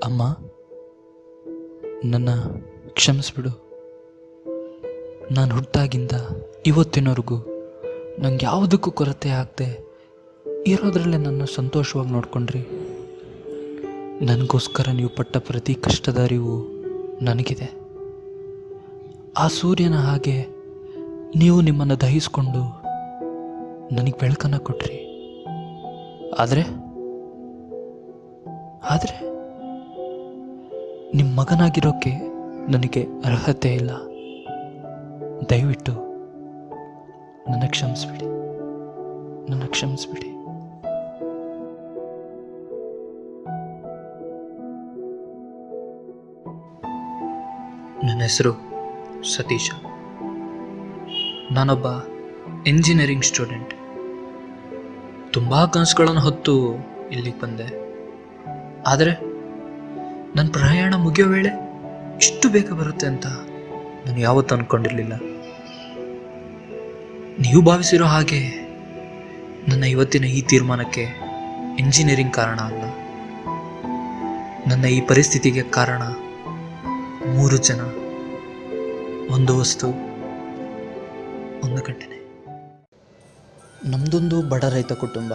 ಅಮ್ಮ, ನನ್ನ ಕ್ಷಮಿಸ್ಬಿಡು. ನಾನು ಹುಟ್ಟಾಗಿಂದ ಇವತ್ತಿನವರೆಗೂ ನಂಗೆ ಯಾವುದಕ್ಕೂ ಕೊರತೆ ಆಗದೆ ಇರೋದ್ರಲ್ಲೇ ನನ್ನ ಸಂತೋಷವಾಗಿ ನೋಡ್ಕೊಂಡ್ರಿ. ನನಗೋಸ್ಕರ ನೀವು ಪಟ್ಟ ಪ್ರತಿ ಕಷ್ಟದ ಅರಿವು ನನಗಿದೆ. ಆ ಸೂರ್ಯನ ಹಾಗೆ ನೀವು ನಿಮ್ಮನ್ನು ದಹಿಸ್ಕೊಂಡು ನನಗೆ ಬೆಳಕನ್ನು ಕೊಟ್ರಿ. ಆದರೆ ನಿಮ್ಮ ಮಗನಾಗಿರೋಕ್ಕೆ ನನಗೆ ಅರ್ಹತೆ ಇಲ್ಲ. ದಯವಿಟ್ಟು ನನ್ನ ಕ್ಷಮಿಸ್ಬಿಡಿ. ನನ್ನ ಹೆಸರು ಸತೀಶ. ನಾನೊಬ್ಬ ಇಂಜಿನಿಯರಿಂಗ್ ಸ್ಟೂಡೆಂಟ್. ತುಂಬ ಕನಸುಗಳನ್ನು ಹೊತ್ತು ಇಲ್ಲಿಗೆ ಬಂದೆ. ಆದರೆ ನನ್ನ ಪ್ರಯಾಣ ಮುಗಿಯೋ ವೇಳೆ ಇಷ್ಟು ಬೇಗ ಬರುತ್ತೆ ಅಂತ ನಾನು ಯಾವತ್ತೂ ಅಂದ್ಕೊಂಡಿರಲಿಲ್ಲ. ನೀವು ಭಾವಿಸಿರೋ ಹಾಗೆ ನನ್ನ ಇವತ್ತಿನ ಈ ತೀರ್ಮಾನಕ್ಕೆ ಇಂಜಿನಿಯರಿಂಗ್ ಕಾರಣ ಅಲ್ಲ. ನನ್ನ ಈ ಪರಿಸ್ಥಿತಿಗೆ ಕಾರಣ 3 ಜನ, ಒಂದು ವಸ್ತು, ಒಂದು ಘಟನೆ. ನಮ್ಮದೊಂದು ಬಡ ರೈತ ಕುಟುಂಬ.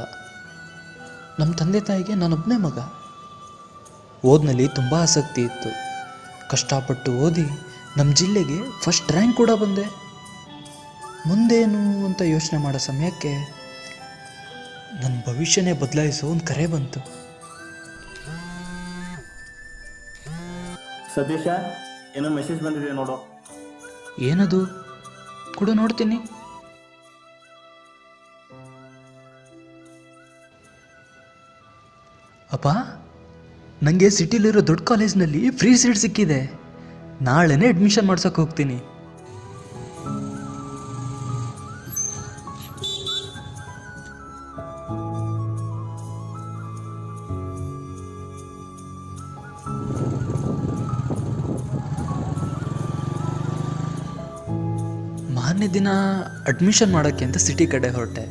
ನಮ್ಮ ತಂದೆ ತಾಯಿಗೆ ನಾನೊಬ್ಬನೇ ಮಗ. ಓದಿನಲ್ಲಿ ತುಂಬ ಆಸಕ್ತಿ ಇತ್ತು. ಕಷ್ಟಪಟ್ಟು ಓದಿ ನಮ್ಮ ಜಿಲ್ಲೆಗೆ ಫಸ್ಟ್ ರ್ಯಾಂಕ್ ಕೂಡ ಬಂದೆ. ಮುಂದೇನು ಅಂತ ಯೋಚನೆ ಮಾಡೋ ಸಮಯಕ್ಕೆ ನನ್ನ ಭವಿಷ್ಯನೇ ಬದಲಾಯಿಸೋ ಒಂದು ಕರೆ ಬಂತು. ಸತೀಶ, ಏನೋ ಮೆಸೇಜ್ ಬಂದಿದೆ ನೋಡು. ಏನದು? ಕೂಡ ನೋಡ್ತೀನಿ. ಅಪ್ಪ, ನನಗೆ ಸಿಟಿಲಿರೋ ದೊಡ್ಡ ಕಾಲೇಜ್ನಲ್ಲಿ ಫ್ರೀ ಸೀಟ್ ಸಿಕ್ಕಿದೆ. ನಾಳೆನೇ ಅಡ್ಮಿಷನ್ ಮಾಡ್ಸೋಕೆ ಹೋಗ್ತೀನಿ. ಮಾರನೇ ದಿನ ಅಡ್ಮಿಷನ್ ಮಾಡೋಕ್ಕೆ ಅಂತ ಸಿಟಿ ಕಡೆ ಹೊರಟೆ.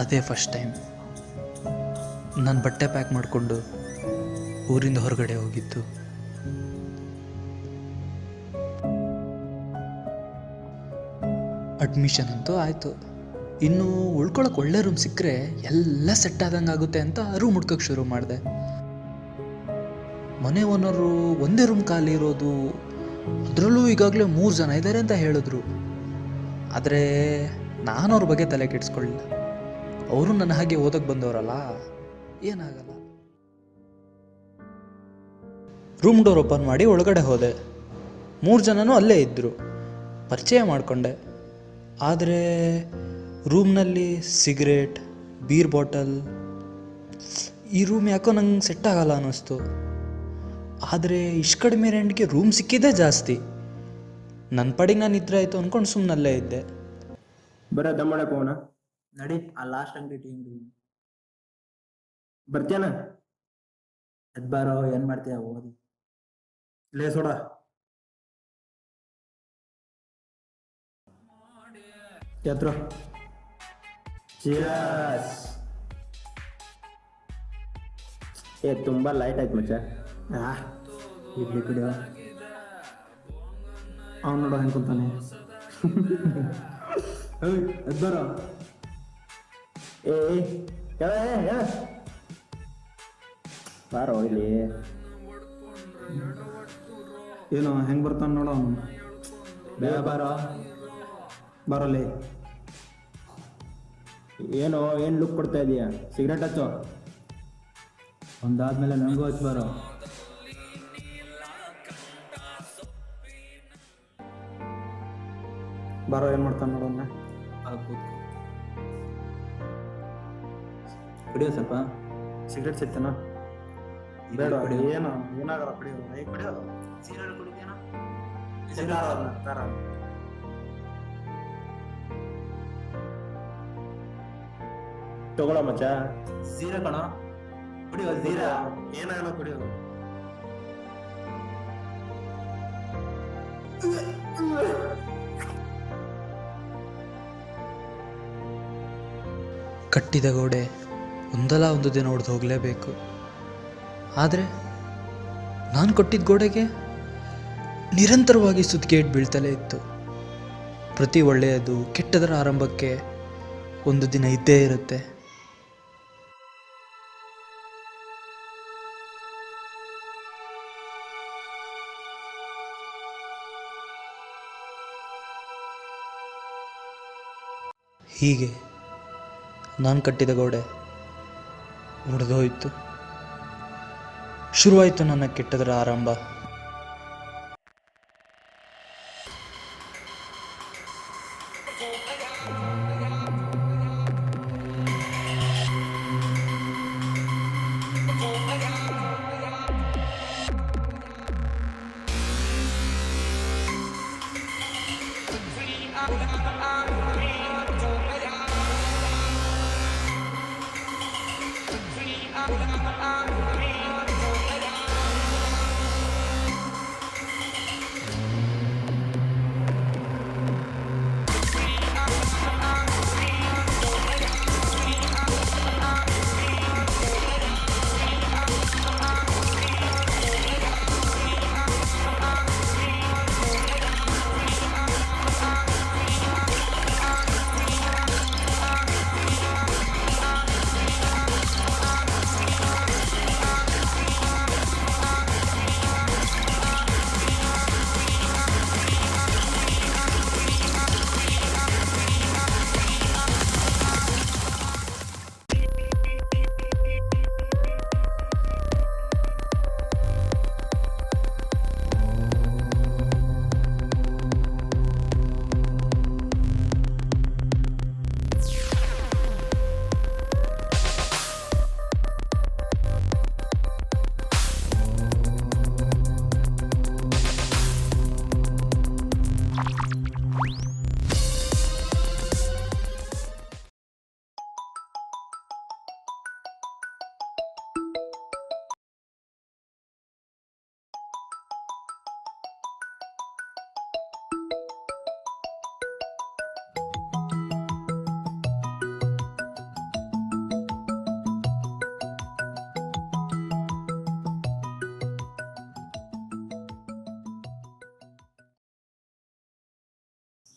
ಅದೇ ಫಸ್ಟ್ ಟೈಮ್ ನಾನು ಬಟ್ಟೆ ಪ್ಯಾಕ್ ಮಾಡಿಕೊಂಡು ಊರಿಂದ ಹೊರಗಡೆ ಹೋಗಿದ್ದು. ಅಡ್ಮಿಷನ್ ಅಂತೂ ಆಯಿತು. ಇನ್ನು ಉಳ್ಕೊಳಕ್ಕೆ ಒಳ್ಳೆ ರೂಮ್ ಸಿಕ್ಕರೆ ಎಲ್ಲ ಸೆಟ್ ಆದಂಗೆ ಆಗುತ್ತೆ ಅಂತ ರೂಮ್ ಹುಡ್ಕೋಕ್ಕೆ ಶುರು ಮಾಡಿದೆ. ಮನೆ ಓನರು ಒಂದೇ ರೂಮ್ ಖಾಲಿ ಇರೋದು, ಅದರಲ್ಲೂ ಈಗಾಗಲೇ 3 ಜನ ಇದ್ದಾರೆ ಅಂತ ಹೇಳಿದ್ರು. ಆದರೆ ನಾನು ಅವ್ರ ಬಗ್ಗೆ ತಲೆ ಕೆಡಿಸ್ಕೊಳ್ಳಿಲ್ಲ. ಅವರು ನನ್ನ ಹಾಗೆ ಓದಕ್ಕೆ ಬಂದವರಲ್ಲ, ಏನಾಗಲ್ಲ. ರೂಮ್ ಡೋರ್ ಓಪನ್ ಮಾಡಿ ಒಳಗಡೆ ಹೋದೆ. 3 ಜನನೂ ಅಲ್ಲೇ ಇದ್ದರು. ಪರಿಚಯ ಮಾಡಿಕೊಂಡೆ. ಆದರೆ ರೂಮ್ನಲ್ಲಿ ಸಿಗರೇಟ್, ಬೀರ್ ಬಾಟಲ್, ಈ ರೂಮ್ ಯಾಕೋ ನಂಗೆ ಸೆಟ್ ಆಗಲ್ಲ ಅನ್ನಿಸ್ತು. ಆದರೆ ಇಷ್ಟು ಕಡಿಮೆ ರೆಂಟ್ಗೆ ರೂಮ್ ಸಿಕ್ಕಿದ್ದೇ ಜಾಸ್ತಿ. ನನ್ನ ಪಡಿಗೆ ನಾನು ಇದ್ರೆ ಆಯಿತು ಅಂದ್ಕೊಂಡು ಸುಮ್ಮನಲ್ಲೇ ಇದ್ದೆ. ಬರ ದಮ್ಮಡಕ್ಕೆ ಹೋಗೋಣ. ನಡಿ, ಆ ಲಾಸ್ಟ್ ಅಂಗಡಿ ಟೀಮ್ ಬರ್ತೀಯನ? ಎದ್ಬಾರೋ, ಏನ್ ಮಾಡ್ತೀಯ? ಓದಿ ಲೇ ಸೋಡ. ಎತ್ರ. ತುಂಬಾ ಲೈಟ್ ಆಯ್ತು ಮಚ್ಚ. ಇಡ್ಲಿ ಕುಡಿಯೋ. ಅವ್ನು ನೋಡೋ ಅನ್ಕೊಂತಾನೆ. ಎದ್ಬಾರೋ. ಬಾರೋ ಇಲ್ಲಿ. ಏನೋ ಹೆಂಗ್ ಬರ್ತಾನ ನೋಡೋ ಅವನು. ಬೇಗ ಬಾರೋ. ಬರೋಲ್ಲಿ. ಏನು ಲುಕ್ ಕೊಡ್ತಾ ಇದೀಯ? ಸಿಗರೇಟ್ ಹಚ್ಚೋ. ಒಂದಾದ್ಮೇಲೆ ನನಗೂ ಹಚ್ಚ ಬಾರೋ. ಬಾರೋ, ಏನ್ ಮಾಡ್ತಾನ ನೋಡೋಣ. ಕುಡಿಯೋ ಸ್ವಲ್ಪ. ಸಿಗರೇಟ್ ಸಿಗ್ತಾನ? ಬೇಡ. ಏನು ಏನಾಗಲ್ಲ, ಕುಡಿಯೋದು. ಕುಡಿಯೋದು ಸೀರೆ ಕುಡಿತೀನ? ತಗೊಳ ಮಚ್ಚ. ಸೀರೆ ಕಣ, ಕುಡಿಯೋ. ಸೀರೆ ಏನಾಗಲ್ಲ, ಕುಡಿಯೋದು. ಕಟ್ಟಿದ ಗೋಡೆ ಒಂದಲ್ಲ ಒಂದು ದಿನ ಹೊಡೆದು ಹೋಗಲೇಬೇಕು. ಆದರೆ ನಾನು ಕೊಟ್ಟಿದ್ದ ಗೋಡೆಗೆ ನಿರಂತರವಾಗಿ ಸುತ್ತಿಗೆ ಬೀಳ್ತಲೇ ಇತ್ತು. ಪ್ರತಿ ಒಳ್ಳೆಯದು ಕೆಟ್ಟದರ ಆರಂಭಕ್ಕೆ ಒಂದು ದಿನ ಇದ್ದೇ ಇರುತ್ತೆ. ಹೀಗೆ ನಾನು ಕಟ್ಟಿದ ಗೋಡೆ ಒಡೆದೋಯ್ತು. ಶುರುವಾಯಿತು ನನ್ನ ಕೆಟ್ಟದರ ಆರಂಭ.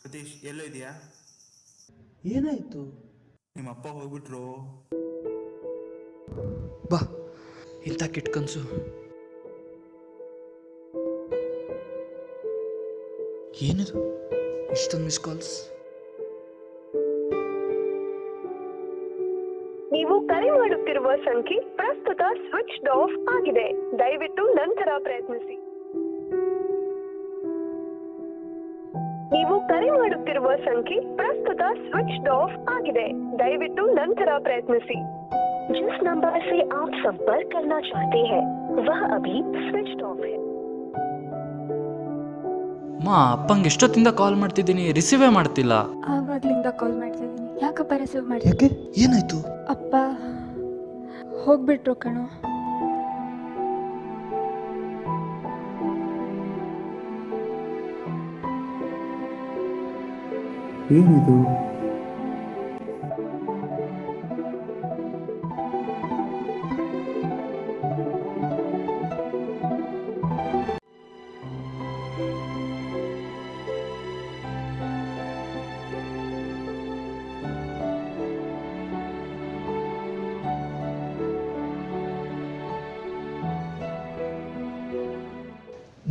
ಸತೀಶ್ ಎಲ್ಲೋ ಇದೆಯಾ? ಏನಾಯಿತು? ನಿಮ್ಮ ಅಪ್ಪ ಹೋಗ್ಬಿಟ್ರು. ಬಾ, ಇಂಥ ಕೆಟ್ಟ ಕನಸು. ಏನಿದು ಇಷ್ಟೊಂದು ಮಿಸ್ ಕಾಲ್ಸ್? ನೀವು ಕರೆ ಮಾಡುತ್ತಿರುವ ಸಂಖ್ಯೆ ಪ್ರಸ್ತುತ ಸ್ವಿಚ್ಡ್ ಆಫ್ ಆಗಿದೆ. ದಯವಿಟ್ಟು ನಂತರ ಪ್ರಯತ್ನಿಸಿ. ನೀವು ಕರೆ ಮಾಡುತ್ತಿರುವ ಸಂಖ್ಯೆ ಪ್ರಸ್ತುತ ಸ್ವಿಚ್ಡ್ ಆಫ್ ಆಗಿದೆ. ದಯವಿಟ್ಟು ನಂತರ ಪ್ರಯತ್ನಿಸಿ. जिस नंबर से आप संपर्क करना चाहते हैं वह अभी स्विच्ड ऑफ है. ಮಾ, ಅಪ್ಪಂಗೆ ಎಷ್ಟೊತ್ತಿಂದ ಕಾಲ್ ಮಾಡ್ತಿದ್ದೀನಿ, ರಿಸೀವೇ ಮಾಡ್ತಿಲ್ಲ. ಆವಾಗ್ಲಿಂದ ಕಾಲ್ ಮಾಡ್ತಾ ಇದ್ದೀನಿ. ಯಾಕಪ್ಪ ರಿಸೀವ್ ಮಾಡಿ? ಯಾಕೆ? ಏನಾಯ್ತು? ಅಪ್ಪ ಹೋಗ್ಬಿಟ್ರು ಕಣೋ. ಏನಿದು?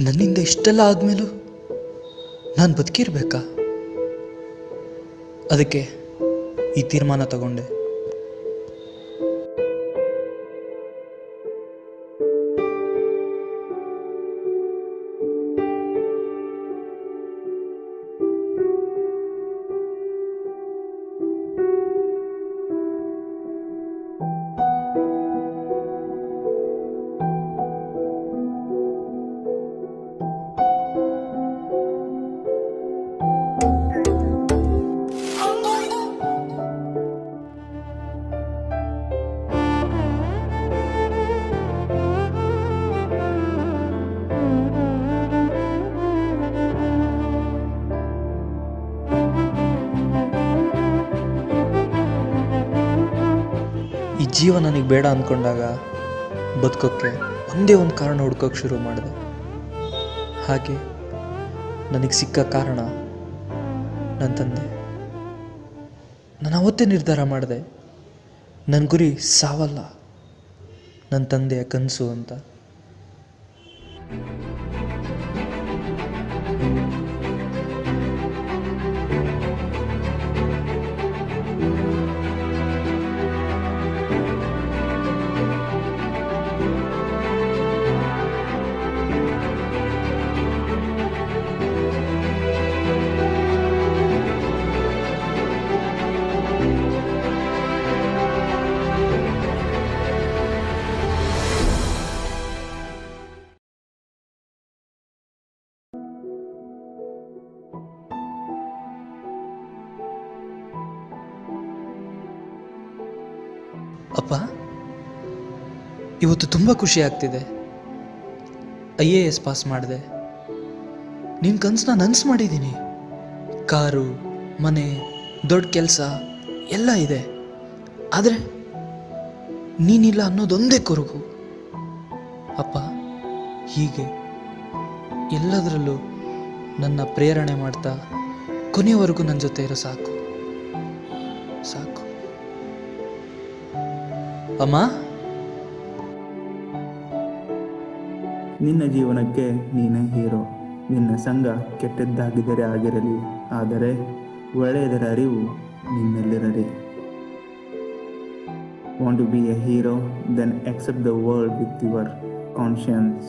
ನನ್ನಿಂದ ಇಷ್ಟೆಲ್ಲ ಆದ್ಮೇಲೂ ನಾನು ಬದುಕಿರ್ಬೇಕಾ? ಅದಕ್ಕೆ ಈ ತೀರ್ಮಾನ ತಗೊಂಡೆ. ಜೀವ ನನಗೆ ಬೇಡ ಅಂದ್ಕೊಂಡಾಗ ಬದುಕೋಕ್ಕೆ ಒಂದೇ ಒಂದು ಕಾರಣ ಹುಡ್ಕೋಕ್ಕೆ ಶುರು ಮಾಡಿದೆ. ಹಾಗೆ ನನಗೆ ಸಿಕ್ಕ ಕಾರಣ ನನ್ನ ತಂದೆ. ನಾನು ಅವತ್ತೇ ನಿರ್ಧಾರ ಮಾಡಿದೆ, ನನ್ನ ಗುರಿ ಸಾವಲ್ಲ, ನನ್ನ ತಂದೆಯ ಕನಸು ಅಂತ. ಅಪ್ಪ, ಇವತ್ತು ತುಂಬ ಖುಷಿ ಆಗ್ತಿದೆ. IAS ಪಾಸ್ ಮಾಡಿದೆ. ನಿನ್ನ ಕನಸನ್ನ ನನಸು ಮಾಡಿದ್ದೀನಿ. ಕಾರು, ಮನೆ, ದೊಡ್ಡ ಕೆಲಸ ಎಲ್ಲ ಇದೆ. ಆದರೆ ನೀನಿಲ್ಲ ಅನ್ನೋದೊಂದೇ ಕೊರಗು. ಅಪ್ಪ, ಹೀಗೆ ಎಲ್ಲದರಲ್ಲೂ ನನ್ನ ಪ್ರೇರಣೆ ಮಾಡ್ತಾ ಕೊನೆಯವರೆಗೂ ನನ್ನ ಜೊತೆ ಇರೋ ಸಾಕು ಸಾಕು. ಅಮ್ಮ, ನಿನ್ನ ಜೀವನಕ್ಕೆ ನೀನೇ ಹೀರೋ. ನಿನ್ನ ಸಂಘ ಕೆಟ್ಟದ್ದಾಗಿದ್ದರೆ ಆಗಿರಲಿ, ಆದರೆ ಒಳ್ಳೆಯದರ ಅರಿವು ನಿನ್ನಲ್ಲಿರಲಿ. Want to be a hero? Then accept the world with your conscience.